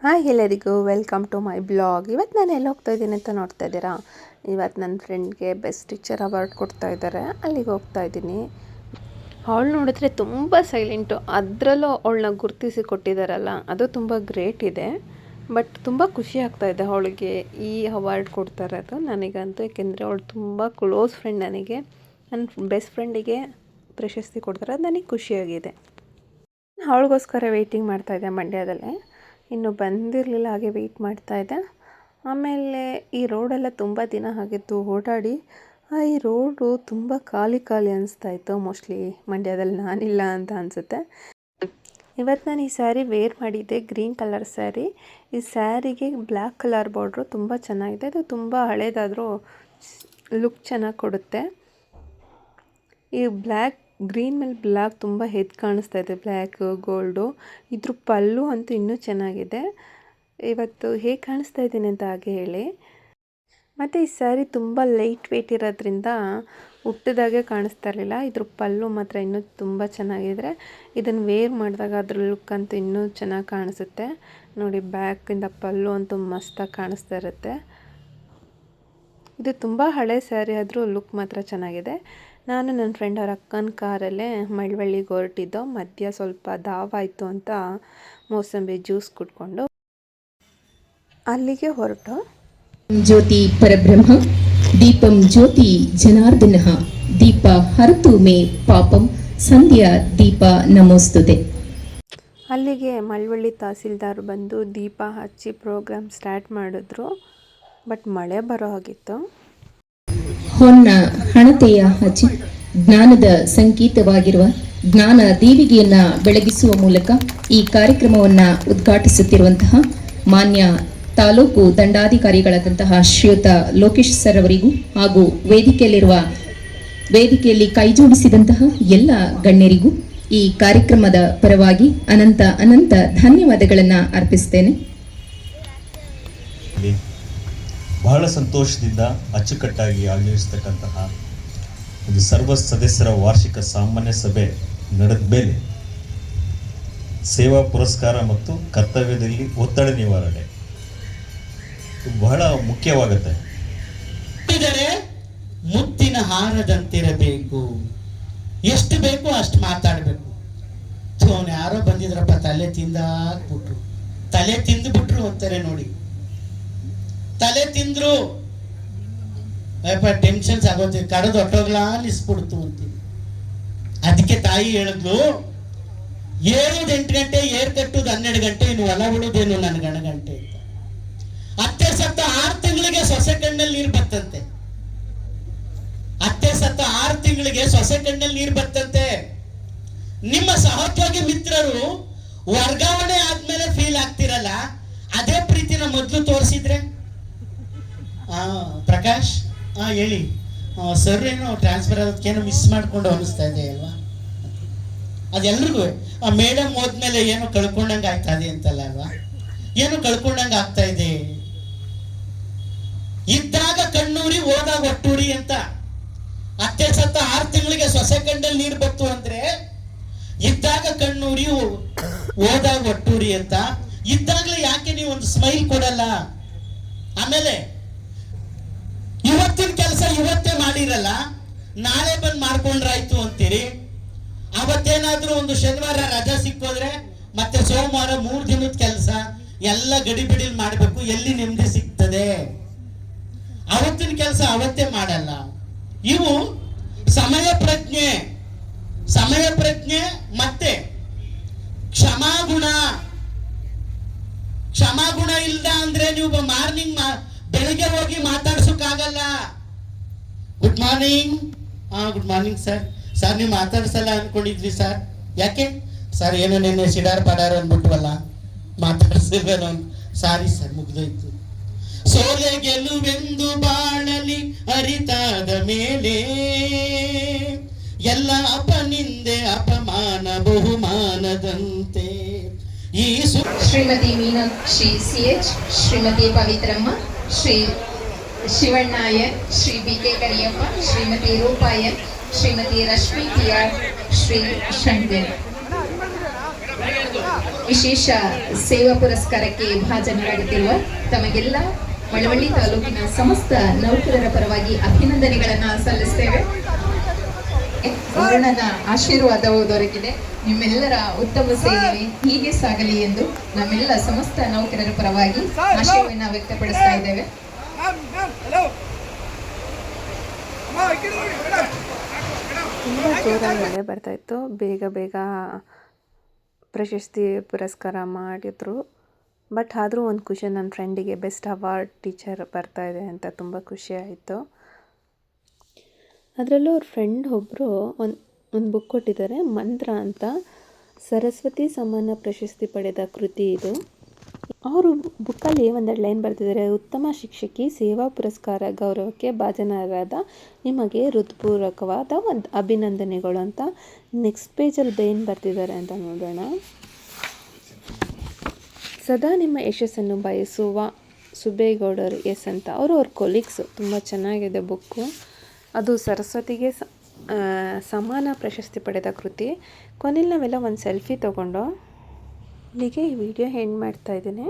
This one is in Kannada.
ಹಾಯ್ ಎಲ್ಲರಿಗೂ ವೆಲ್ಕಮ್ ಟು ಮೈ ಬ್ಲಾಗ್. ಇವತ್ತು ನಾನು ಎಲ್ಲಿ ಹೋಗ್ತಾ ಇದ್ದೀನಿ ಅಂತ ನೋಡ್ತಾ ಇದ್ದೀರಾ. ಇವತ್ತು ನನ್ನ ಫ್ರೆಂಡ್ಗೆ ಬೆಸ್ಟ್ ಟೀಚರ್ ಅವಾರ್ಡ್ ಕೊಡ್ತಾ ಇದ್ದಾರೆ, ಅಲ್ಲಿಗೆ ಹೋಗ್ತಾ ಇದ್ದೀನಿ. ಅವಳು ನೋಡಿದ್ರೆ ತುಂಬ ಸೈಲೆಂಟು, ಅದರಲ್ಲೂ ಅವಳನ್ನ ಗುರುತಿಸಿ ಕೊಟ್ಟಿದ್ದಾರಲ್ಲ, ಅದು ತುಂಬ ಗ್ರೇಟ್ ಇದೆ. ಬಟ್ ತುಂಬ ಖುಷಿ ಆಗ್ತಾ ಇದೆ ಅವಳಿಗೆ ಈ ಅವಾರ್ಡ್ ಕೊಡ್ತಾ ಇರೋದು ನನಗಂತೂ. ಏಕೆಂದರೆ ಅವಳು ತುಂಬ ಕ್ಲೋಸ್ ಫ್ರೆಂಡ್ ನನಗೆ. ನನ್ನ ಬೆಸ್ಟ್ ಫ್ರೆಂಡಿಗೆ ಪ್ರಶಸ್ತಿ ಕೊಡ್ತಾರೆ, ಅದು ನನಗೆ ಖುಷಿಯಾಗಿದೆ. ಅವಳಿಗೋಸ್ಕರ ವೆಯ್ಟಿಂಗ್ ಮಾಡ್ತಾಯಿದ್ದೆ ಮಂಡ್ಯದಲ್ಲೇ. ಇನ್ನೂ ಬಂದಿರಲಿಲ್ಲ, ಹಾಗೆ ವೆಯ್ಟ್ ಮಾಡ್ತಾಯಿದ್ದೆ. ಆಮೇಲೆ ಈ ರೋಡೆಲ್ಲ ತುಂಬ ದಿನ ಆಗಿತ್ತು ಓಡಾಡಿ, ಈ ರೋಡು ತುಂಬ ಖಾಲಿ ಅನಿಸ್ತಾಯಿತ್ತು. ಮೋಸ್ಟ್ಲಿ ಮಂಡ್ಯದಲ್ಲಿ ನಾನಿಲ್ಲ ಅಂತ ಅನಿಸುತ್ತೆ. ಇವತ್ತು ನಾನು ಈ ಸ್ಯಾರಿ ವೇರ್ ಮಾಡಿದ್ದೆ, ಗ್ರೀನ್ ಕಲರ್ ಸ್ಯಾರಿ. ಈ ಸ್ಯಾರಿಗೆ ಬ್ಲ್ಯಾಕ್ ಕಲರ್ ಬಾರ್ಡ್ರು ತುಂಬ ಚೆನ್ನಾಗಿದೆ. ಇದು ತುಂಬ ಹಳೇದಾದರೂ ಲುಕ್ ಚೆನ್ನಾಗಿ ಕೊಡುತ್ತೆ. ಈ ಗ್ರೀನ್ ಮೇಲೆ ಬ್ಲ್ಯಾಕ್ ತುಂಬ ಎದ್ದು ಕಾಣಿಸ್ತಾ ಇದೆ, ಬ್ಲ್ಯಾಕ್ ಗೋಲ್ಡು. ಇದ್ರ ಪಲ್ಲು ಅಂತೂ ಇನ್ನೂ ಚೆನ್ನಾಗಿದೆ. ಇವತ್ತು ಹೇಗೆ ಕಾಣಿಸ್ತಾ ಇದ್ದೀನಿ ಅಂತ ಹಾಗೆ ಹೇಳಿ. ಮತ್ತು ಈ ಸ್ಯಾರಿ ತುಂಬ ಲೈಟ್ ವೆಯ್ಟ್ ಇರೋದ್ರಿಂದ ಹುಟ್ಟಿದಾಗೆ ಕಾಣಿಸ್ತಾ ಇರಲಿಲ್ಲ. ಇದ್ರ ಪಲ್ಲು ಮಾತ್ರ ಇನ್ನೂ ತುಂಬ ಚೆನ್ನಾಗಿದ್ರೆ, ಇದನ್ನು ವೇರ್ ಮಾಡಿದಾಗ ಅದ್ರ ಲುಕ್ ಅಂತೂ ಇನ್ನೂ ಚೆನ್ನಾಗಿ ಕಾಣಿಸುತ್ತೆ. ನೋಡಿ, ಬ್ಯಾಕಿಂದ ಪಲ್ಲು ಅಂತೂ ಮಸ್ತಾಗಿ ಕಾಣಿಸ್ತಾ ಇರುತ್ತೆ. ಇದು ತುಂಬ ಹಳೆ ಸ್ಯಾರಿ ಆದರೂ ಲುಕ್ ಮಾತ್ರ ಚೆನ್ನಾಗಿದೆ. ನಾನು ನನ್ನ ಫ್ರೆಂಡ್ ಅವ್ರ ಅಕ್ಕನ ಕಾರಲ್ಲೇ ಮಳವಳ್ಳಿಗೆ ಹೊರಟಿದ್ದೋ. ಮಧ್ಯ ಸ್ವಲ್ಪ ದಾವಾಯಿತು ಅಂತ ಮೋಸಂಬಿ ಜ್ಯೂಸ್ ಕುಡ್ಕೊಂಡು ಅಲ್ಲಿಗೆ ಹೊರಟು. ಜ್ಯೋತಿ ಪರಬ್ರಹ್ಮ ದೀಪಂ ಜ್ಯೋತಿ ಜನಾರ್ದನ ದೀಪ ಹರತು ಮೇ ಪಾಪಂ ಸಂಧ್ಯಾ ದೀಪ ನಮೋಸ್ತುತೆ. ಅಲ್ಲಿಗೆ ಮಳವಳ್ಳಿ ತಹಸೀಲ್ದಾರ್ ಬಂದು ದೀಪ ಹಚ್ಚಿ ಪ್ರೋಗ್ರಾಮ್ ಸ್ಟಾರ್ಟ್ ಮಾಡಿದ್ರು. ಬಟ್ ಮಳೆ ಬರೋ ಹಾಗಿತ್ತು. ಹೊನ್ನ ಹಣತೆಯ ಹಚ್ಚಿ ಜ್ಞಾನದ ಸಂಕೇತವಾಗಿರುವ ಜ್ಞಾನ ದೀವಿಗೆಯನ್ನ ಬೆಳಗಿಸುವ ಮೂಲಕ ಈ ಕಾರ್ಯಕ್ರಮವನ್ನ ಉದ್ಘಾಟಿಸುತ್ತಿರುವಂತಹ ಮಾನ್ಯ ತಾಲೂಕು ದಂಡಾಧಿಕಾರಿಗಳಾದಂತಹ ಶ್ರೀಯುತ ಲೋಕೇಶ್ ಸರ್ ಅವರಿಗೂ ಹಾಗೂ ವೇದಿಕೆಯಲ್ಲಿ ಕೈಜೋಡಿಸಿದಂತಹ ಎಲ್ಲ ಗಣ್ಯರಿಗೂ ಈ ಕಾರ್ಯಕ್ರಮದ ಪರವಾಗಿ ಅನಂತ ಧನ್ಯವಾದಗಳನ್ನ ಅರ್ಪಿಸ್ತೇನೆ. ಬಹಳ ಸಂತೋಷದಿಂದ ಅಚ್ಚುಕಟ್ಟಾಗಿ ಆಯೋಜಿಸ್ತಕ್ಕಂತಹ ಒಂದು ಸರ್ವ ಸದಸ್ಯರ ವಾರ್ಷಿಕ ಸಾಮಾನ್ಯ ಸಭೆ ನಡೆದ ಮೇಲೆ ಸೇವಾ ಪುರಸ್ಕಾರ ಮತ್ತು ಕರ್ತವ್ಯದಲ್ಲಿ ಒತ್ತಡ ನಿವಾರಣೆ ಬಹಳ ಮುಖ್ಯವಾಗುತ್ತೆ. ಮುತ್ತಿನ ಹಾರದಂತಿರಬೇಕು, ಎಷ್ಟು ಬೇಕೋ ಅಷ್ಟು ಮಾತಾಡಬೇಕು. ಯಾರೋ ಬಂದಿದ್ರಪ್ಪ, ತಲೆ ತಿಂದ್ಬಿಟ್ರು ಅಂತಾರೆ ನೋಡಿ. ತಲೆ ತಿಂದ್ರು ಟೆನ್ಷನ್ಸ್ ಆಗೋತಿ, ಕಡದು ಹೊಟ್ಟೋಗ್ಲಾ ನಿಸ್ಬಿಡ್ತು ಅಂತೀವಿ. ಅದಕ್ಕೆ ತಾಯಿ ಹೇಳಿದ್ಲು, ಏಳೋದು 8 ಗಂಟೆ, ಏರ್ ಕಟ್ಟುದು 12 ಗಂಟೆ, ಇನ್ನು ಹೊಲ ಬಿಡುದೇನು ನನ್ನ ಗಂಟೆ ಅಂತ. ಅತ್ತೆ ಸತ್ತ 6 ತಿಂಗಳಿಗೆ ಸೊಸೆ ಕಣ್ಣಲ್ಲಿ ನೀರು ಬರ್ತಂತೆ. ಅತ್ತೆ ಸತ್ತ 6 ತಿಂಗಳಿಗೆ ಸೊಸೆ ಕಣ್ಣಲ್ಲಿ ನೀರು ಬರ್ತಂತೆ. ನಿಮ್ಮ ಸಹೋದ್ಯೋಗಿ ಮಿತ್ರರು ವರ್ಗಾವಣೆ ಆದ್ಮೇಲೆ ಫೀಲ್ ಆಗ್ತಿರಲ್ಲ, ಅದೇ ಪ್ರೀತಿನ ಮೊದಲು ತೋರಿಸಿದ್ರೆ. ಪ್ರಕಾಶ್ ಹೇಳಿ ಸರ್, ಏನೋ ಟ್ರಾನ್ಸ್ಫರ್ ಆಗೋದಕ್ಕೇನೋ ಮಿಸ್ ಮಾಡ್ಕೊಂಡು ಅನಿಸ್ತಾ ಇದೆ ಅಲ್ವಾ? ಅದೆಲ್ರಿಗೂ ಮೇಡಮ್ ಹೋದ್ಮೇಲೆ ಏನೋ ಕಳ್ಕೊಂಡಂಗೆ ಆಗ್ತಾ ಇದೆ ಅಂತಲ್ಲ ಅಲ್ವಾ? ಏನೋ ಕಳ್ಕೊಂಡಂಗೆ ಆಗ್ತಾ ಇದೆ. ಇದ್ದಾಗ ಕಣ್ಣೂರಿ ಹೋದಾಗ ಒಟ್ಟೂರಿ ಅಂತ. ಅತ್ತೆ ಸತ್ತ 6 ತಿಂಗಳಿಗೆ ಸೊಸೆ ಕಣ್ಣಲ್ಲಿ ನೀರು ಬತ್ತು ಅಂದ್ರೆ, ಇದ್ದಾಗ ಕಣ್ಣೂರಿ ಹೋದಾಗ ಒಟ್ಟೂರಿ ಅಂತ. ಇದ್ದಾಗಲೇ ಯಾಕೆ ನೀವು ಒಂದು ಸ್ಮೈಲ್ ಕೊಡಲ್ಲ? ಆಮೇಲೆ ಇವತ್ತಿನ ಕೆಲಸ ಇವತ್ತೇ ಮಾಡಿರಲ್ಲ, ನಾಳೆ ಬಂದು ಮಾಡ್ಕೊಂಡ್ರಾಯ್ತು ಅಂತೀರಿ. ಅವತ್ತೇನಾದ್ರೂ ಒಂದು ಶನಿವಾರ ರಜಾ ಸಿಕ್ಕೋದ್ರೆ ಮತ್ತೆ ಸೋಮವಾರ 3 ದಿನದ ಕೆಲಸ ಎಲ್ಲ ಗಡಿಬಿಡಿಲ್ ಮಾಡ್ಬೇಕು. ಎಲ್ಲಿ ನೆಮ್ಮದಿ ಸಿಗ್ತದೆ? ಅವತ್ತಿನ ಕೆಲಸ ಅವತ್ತೇ ಮಾಡಲ್ಲ. ಇವು ಸಮಯ ಪ್ರಜ್ಞೆ ಮತ್ತೆ ಕ್ಷಮಾಗುಣ ಇಲ್ದ ಅಂದ್ರೆ ನೀವು ಮಾರ್ನಿಂಗ್ ಬೆಳಿಗ್ಗೆ ಹೋಗಿ ಮಾತಾಡ್ಸೋಕ್ಕಾಗಲ್ಲ. ಗುಡ್ ಮಾರ್ನಿಂಗ್ ಸರ್ ನೀವು ಮಾತಾಡ್ಸಲ್ಲ ಅನ್ಕೊಂಡಿದ್ವಿ ಸರ್. ಯಾಕೆ ಸರ್? ಏನೋ ನೆನ್ನೆ ಸಿಡಾರ್ ಪಡಾರ್ ಅಂದ್ಬಿಟ್ವಲ್ಲ, ಮಾತಾಡ್ಸಿಲ್ವೇನೋ. Sorry sir, ಮುಗ್ದೋಯ್ತು. ಸೋಲೆ ಗೆಲುವೆಂದು ಬಾಳಲಿ ಅರಿತಾದ ಮೇಲೆ ಎಲ್ಲ ಅಪನಿಂದೆ ಅಪಮಾನ ಬಹುಮಾನದಂತೆ. ಈ Shrimati Meenakshi CH, Shrimati ಪವಿತ್ರಮ್ಮ, Shri ಶಿವಣ್ಣಾಯರ್, Shri BK Kariyappa, Shrimati ರೂಪಾಯನ್, Shrimati Rashmi PR, Shri Shankar. ವಿಶೇಷ ಸೇವಾ ಪುರಸ್ಕಾರಕ್ಕೆ ಭಾಜನರಾಗುತ್ತಿರುವ ತಮಗೆಲ್ಲ ಮಳವಳ್ಳಿ ತಾಲೂಕಿನ ಸಮಸ್ತ ನೌಕರರ ಪರವಾಗಿ ಅಭಿನಂದನೆಗಳನ್ನ ಸಲ್ಲಿಸ್ತೇವೆ. ವರುಣನ ಆಶೀರ್ವಾದವು ದೊರಕಿದೆ. ನಿಮ್ಮೆಲ್ಲರ ಉತ್ತಮ ಸೇವೆ ಹೀಗೆ ಸಾಗಲಿ ಎಂದು ನಮ್ಮೆಲ್ಲ ಸಮಸ್ತ ನೌಕರರ ಪರವಾಗಿ ಆಶಯವನ್ನು ವ್ಯಕ್ತಪಡಿಸ್ತಾ ಇದ್ದೇವೆ. ತುಂಬ ಜೋರಾಗಿ ಮಳೆ ಬರ್ತಾಯಿತ್ತು. ಬೇಗ ಬೇಗ ಪ್ರಶಸ್ತಿ ಪುರಸ್ಕಾರ ಮಾಡಿದ್ರು. ಬಟ್ ಆದರೂ ಒಂದು ಖುಷಿ, ನನ್ನ ಫ್ರೆಂಡಿಗೆ ಬೆಸ್ಟ್ ಅವಾರ್ಡ್ ಟೀಚರ್ ಬರ್ತಾಯಿದೆ ಅಂತ ತುಂಬ ಖುಷಿ ಆಯಿತು. ಅದರಲ್ಲೂ ಅವ್ರ ಫ್ರೆಂಡ್ ಒಬ್ಬರು ಒಂದು ಬುಕ್ ಕೊಟ್ಟಿದ್ದಾರೆ, ಮಂತ್ರ ಅಂತ. ಸರಸ್ವತಿ ಸಮ್ಮಾನ ಪ್ರಶಸ್ತಿ ಪಡೆದ ಕೃತಿ ಇದು. ಅವರು ಬುಕ್ಕಲ್ಲಿ ಒಂದೆರಡು ಲೈನ್ ಬರ್ತಿದ್ದಾರೆ. ಉತ್ತಮ ಶಿಕ್ಷಕಿ ಸೇವಾ ಪುರಸ್ಕಾರ ಗೌರವಕ್ಕೆ ಭಾಜನರಾದ ನಿಮಗೆ ಹೃತ್ಪೂರ್ವಕವಾದ ಒಂದು ಅಭಿನಂದನೆಗಳು ಅಂತ ನೆಕ್ಸ್ಟ್ ಪೇಜಲ್ಲಿ ಏನು ಬರ್ತಿದ್ದಾರೆ ಅಂತ ನೋಡೋಣ. ಸದಾ ನಿಮ್ಮ ಯಶಸ್ಸನ್ನು ಬಯಸುವ ಸುಬೇಗೌಡರು ಎಸ್ ಅಂತ. ಅವ್ರ ಕೊಲೀಗ್ಸು. ತುಂಬ ಚೆನ್ನಾಗಿದೆ ಬುಕ್ಕು. ಅದು ಸರಸ್ವತಿಗೆ ಸಮಾನ ಪ್ರಶಸ್ತಿ ಪಡೆದ ಕೃತಿ. ಕೊನೆಯಲ್ಲಿ ನಾವೆಲ್ಲ ಒಂದು ಸೆಲ್ಫಿ ತೊಗೊಂಡು ಇಲ್ಲಿಗೆ ಈ ವಿಡಿಯೋ ಎಂಡ್ ಮಾಡ್ತಾಯಿದ್ದೀನಿ.